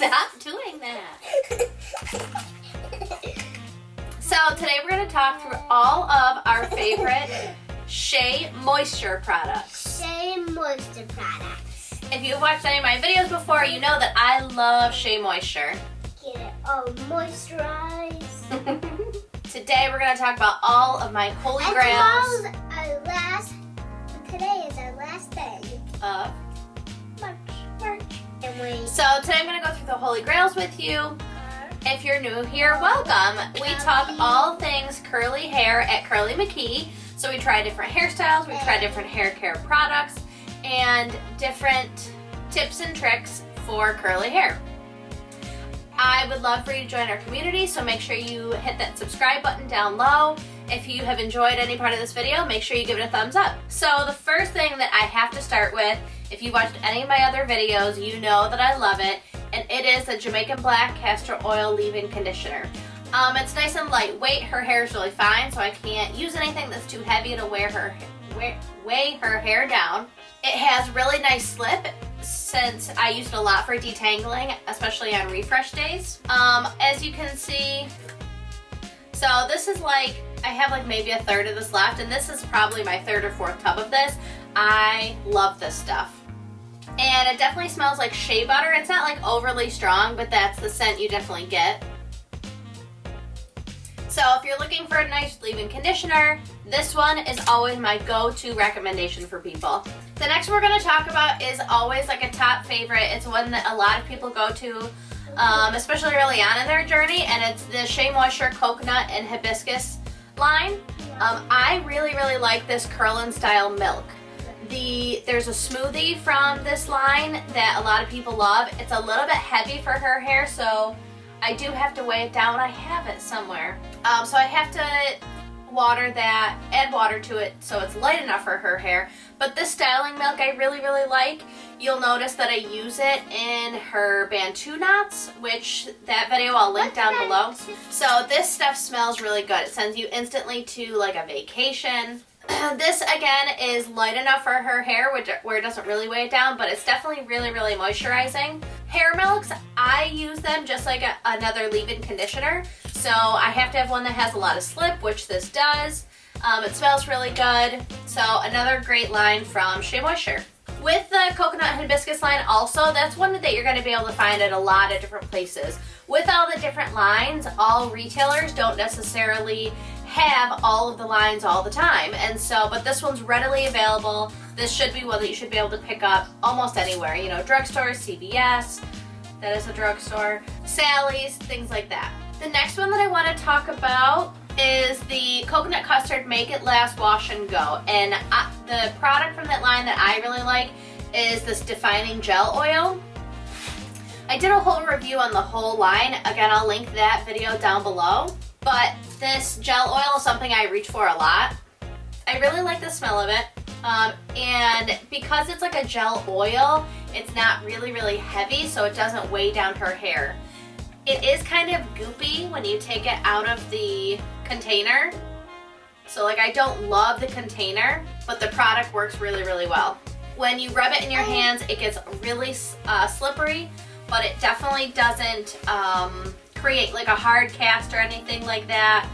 Stop doing that. So today we're going to talk through all of our favorite Shea Moisture products. Shea Moisture products. If you've watched any of my videos before, you know that I love Shea Moisture. Get it all moisturized. Today we're going to talk about all of my holy grails. Today is our last day Of March. And So today I'm going to go through the holy grails with you. If you're new here, welcome. We talk all things curly hair at Curly Mckee. So we try different hairstyles, we try different hair care products, and different tips and tricks for curly hair. I would love for you to join our community, so make sure you hit that subscribe button down low. If you have enjoyed any part of this video, make sure you give it a thumbs up. So the first thing that I have to start with, if you watched any of my other videos, you know that I love it, and it is the Jamaican Black Castor Oil Leave-In Conditioner. It's nice and lightweight. Her hair is really fine, so I can't use anything that's too heavy to weigh her hair down. It has really nice slip, since I used it a lot for detangling, especially on refresh days. As you can see, so this is like, I have like maybe a third of this left, and this is probably my third or fourth tub of this. I love this stuff. And it definitely smells like shea butter. It's not like overly strong, but that's the scent you definitely get. So if you're looking for a nice leave-in conditioner, this one is always my go-to recommendation for people. The next one we're going to talk about is always like a top favorite. It's one that a lot of people go to, especially early on in their journey, and it's the Shea Moisture Coconut and Hibiscus line. I really like this curl-in style milk. There's a smoothie from this line that a lot of people love. It's a little bit heavy for her hair, so I do have to weigh it down. I have it somewhere. So I have to add water to it so it's light enough for her hair. But this styling milk I really like. You'll notice that I use it in her Bantu knots, which that video I'll link down below. So this stuff smells really good. It sends you instantly to like a vacation. This again is light enough for her hair, where it doesn't really weigh it down, but it's definitely really moisturizing. Hair milks, I use them just like another leave-in conditioner. So I have to have one that has a lot of slip, which this does. It smells really good. So another great line from Shea Moisture. With the coconut and hibiscus line also, that's one that you're going to be able to find at a lot of different places. With all the different lines, all retailers don't necessarily have all of the lines all the time, and so, but this one's readily available. This should be one that you should be able to pick up almost anywhere, you know, drugstores, CVS, that is a drugstore, Sally's, things like that. The next one that I want to talk about is the Coconut Custard Make It Last Wash and Go, and the product from that line that I really like is this Defining Gel Oil. I did a whole review on the whole line. Again, I'll link that video down below. But this gel oil is something I reach for a lot. I really like the smell of it. And because it's like a gel oil, it's not really heavy, so it doesn't weigh down her hair. It is kind of goopy when you take it out of the container. So like, I don't love the container, but the product works really well. When you rub it in your hands, it gets really slippery, but it definitely doesn't create like a hard cast or anything like that,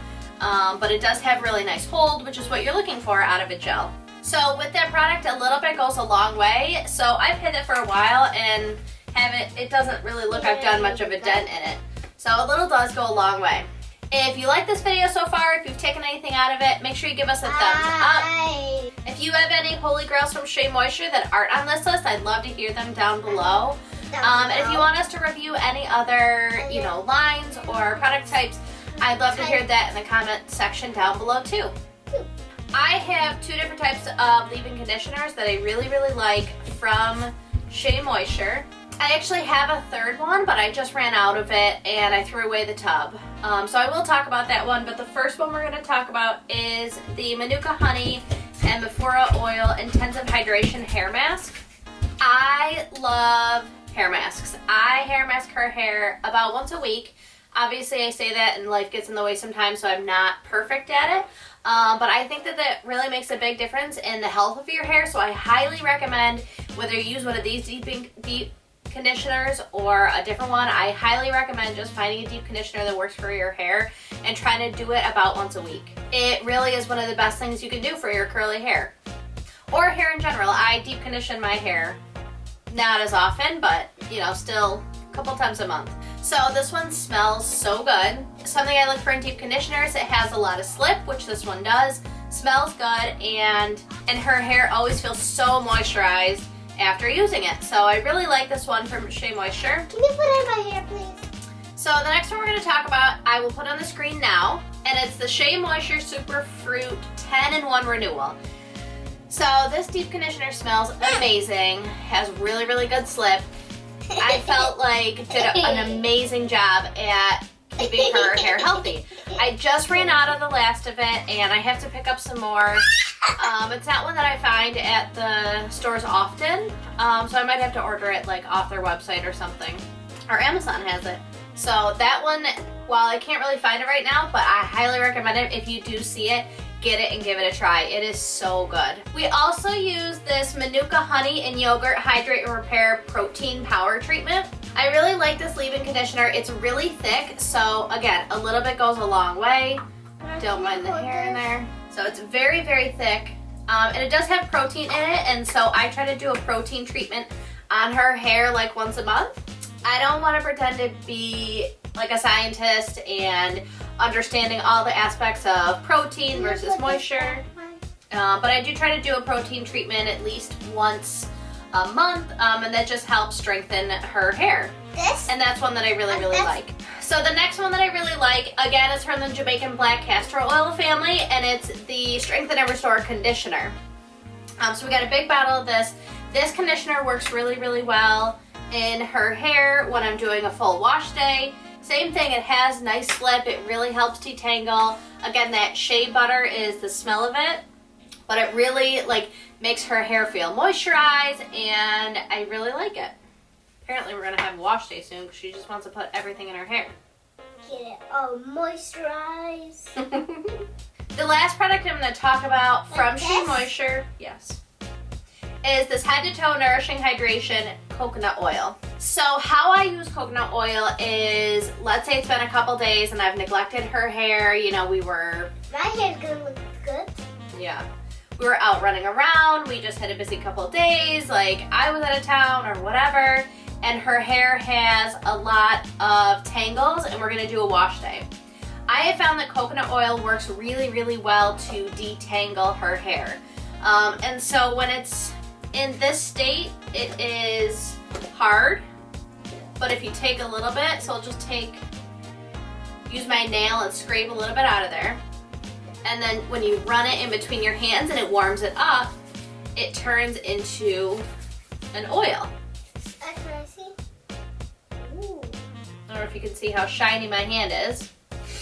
but it does have really nice hold, which is what you're looking for out of a gel. So with that product, a little bit goes a long way. So I've had it for a while and it doesn't really look I've done much of a dent in it. So a little does go a long way. If you like this video so far, if you've taken anything out of it, make sure you give us a thumbs up. If you have any holy grails from Shea Moisture that aren't on this list, I'd love to hear them down below. And if you want us to review any other, you know, lines or product types, I'd love to hear that in the comment section down below too. I have two different types of leave-in conditioners that I really like from Shea Moisture. I actually have a third one, but I just ran out of it and I threw away the tub. So I will talk about that one, but the first one we're going to talk about is the Manuka Honey and Mphora Oil Intensive Hydration Hair Mask. I love hair masks. I hair mask her hair about once a week. Obviously I say that and life gets in the way sometimes, so I'm not perfect at it. But I think that really makes a big difference in the health of your hair, so I highly recommend whether you use one of these deep conditioners or a different one, I highly recommend just finding a deep conditioner that works for your hair and trying to do it about once a week. It really is one of the best things you can do for your curly hair. Or hair in general. I deep condition my hair. Not as often, but you know, still a couple times a month. So this one smells so good. Something I look for in deep conditioners, it has a lot of slip, which this one does. Smells good, and her hair always feels so moisturized after using it. So I really like this one from Shea Moisture. Can you put it in my hair, please? So the next one we're going to talk about, I will put on the screen now, and it's the Shea Moisture Super Fruit 10-in-1 Renewal. So this deep conditioner smells amazing, has really, really good slip. I felt like did an amazing job at keeping her hair healthy. I just ran out of the last of it, and I have to pick up some more. It's not one that I find at the stores often, so I might have to order it like off their website or something. Or Amazon has it. So that one, while I can't really find it right now, but I highly recommend it. If you do see it, get it and give it a try. It is so good. We also use this Manuka Honey and Yogurt Hydrate and Repair Protein Power Treatment. I really like this leave-in conditioner. It's really thick, so again, a little bit goes a long way. Don't mind the hair in there. So it's very, very thick, and it does have protein in it, and so I try to do a protein treatment on her hair like once a month. I don't want to pretend to be like a scientist and understanding all the aspects of protein versus moisture, but I do try to do a protein treatment at least once a month, and that just helps strengthen her hair. And that's one that I really, really like. So the next one that I really like, again, is from the Jamaican Black Castor Oil family, and it's the Strengthen and Restore Conditioner. So we got a big bottle of this. This conditioner works really, really well in her hair when I'm doing a full wash day. Same thing, it has nice slip, it really helps detangle. Again, that shea butter is the smell of it, but it really like makes her hair feel moisturized, and I really like it. Apparently we're gonna have a wash day soon because she just wants to put everything in her hair. Get it all moisturized. The last product I'm gonna talk about from Shea Moisture, yes, is this head to toe nourishing hydration coconut oil. So how I use coconut oil is, let's say it's been a couple days and I've neglected her hair, you know, My hair's gonna look good. Yeah. We were out running around, we just had a busy couple of days, like I was out of town or whatever, and her hair has a lot of tangles, and we're gonna do a wash day. I have found that coconut oil works really, really well to detangle her hair. And so when it's in this state, it is hard, but if you take a little bit, so I'll just use my nail and scrape a little bit out of there. And then when you run it in between your hands and it warms it up, it turns into an oil. Can I see? Ooh. I don't know if you can see how shiny my hand is.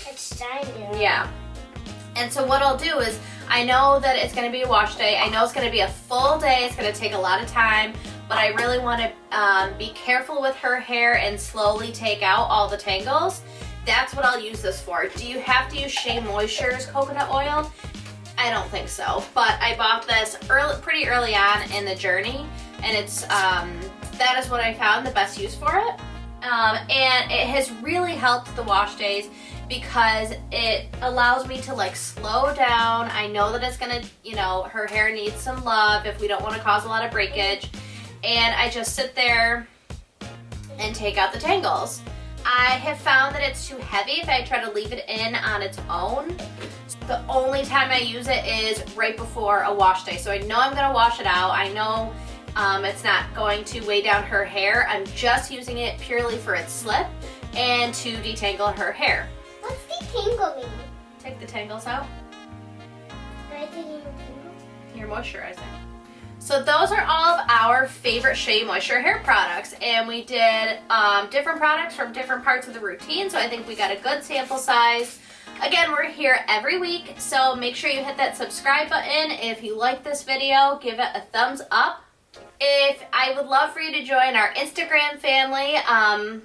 It's shiny. Yeah. And so what I'll do is, I know that it's going to be a wash day. I know it's going to be a full day. It's going to take a lot of time, but I really want to be careful with her hair and slowly take out all the tangles. That's what I'll use this for. Do you have to use Shea Moisture's coconut oil? I don't think so, but I bought this pretty early on in the journey, and it's that is what I found the best use for it. And it has really helped the wash days because it allows me to like slow down. I know that it's gonna, you know, her hair needs some love if we don't want to cause a lot of breakage. And I just sit there and take out the tangles. I have found that it's too heavy if I try to leave it in on its own. The only time I use it is right before a wash day. So I know I'm gonna wash it out. I know it's not going to weigh down her hair. I'm just using it purely for its slip and to detangle her hair. What's detangle mean? Take the tangles out. Am I taking your tangles? You're moisturizing. So those are all of our favorite Shea Moisture hair products, and we did different products from different parts of the routine, so I think we got a good sample size. Again, we're here every week, so make sure you hit that subscribe button. If you like this video, give it a thumbs up. I would love for you to join our Instagram family.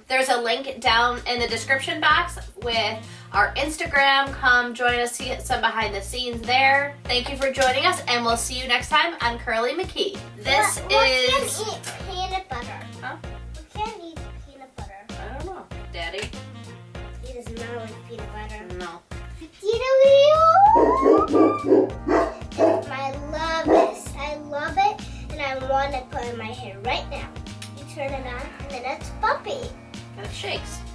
There's a link down in the description box with our Instagram. Come join us, see some behind the scenes there. Thank you for joining us, and we'll see you next time on Curly Mckee. This is... What can eat peanut butter? Huh? What can put in my hair right now. You turn it on and then it's bumpy. And it shakes.